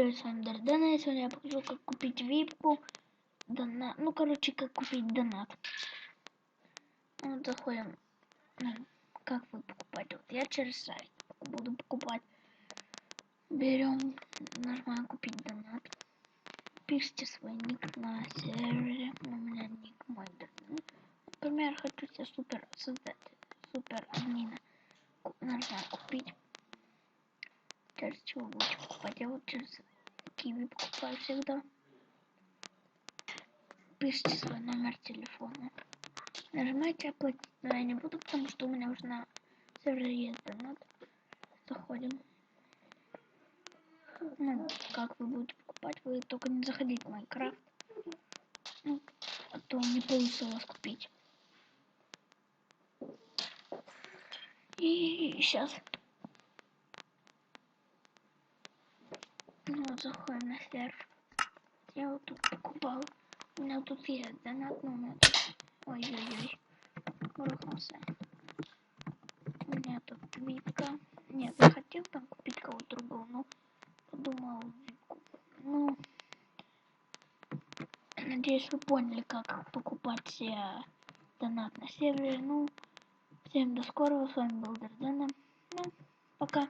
Привет, с вами Дардена, и сегодня я покажу, как купить випку, донат, ну, короче, как купить донат. Вот, заходим, как вы покупать, вот я через сайт буду покупать. Берем, нажимаем купить донат, пишите свой ник на сервере, у меня ник мой Дардена. Например, хочу себе создать супер админа, нажимаем купить. Через чего будете покупать? Я вот через Киви покупаю всегда. Пишите свой номер телефона. Нажимайте оплатить, но я не буду, потому что у меня уже на сервере есть донат. Заходим. Ну, как вы будете покупать, вы только не заходите в Майнкрафт. Ну, а то не получится у вас купить. И сейчас. Ну, вот заходим на сервер. Я вот тут покупал. У меня тут есть донат, но у меня тут... Ой-ой-ой. Грохнулся. У меня тут випка. Нет, я хотел там купить кого-то другого, но подумал випку. Ну, надеюсь, вы поняли, как покупать себе донат на сервере. Ну, всем до скорого. С вами был Дардена. Ну, пока.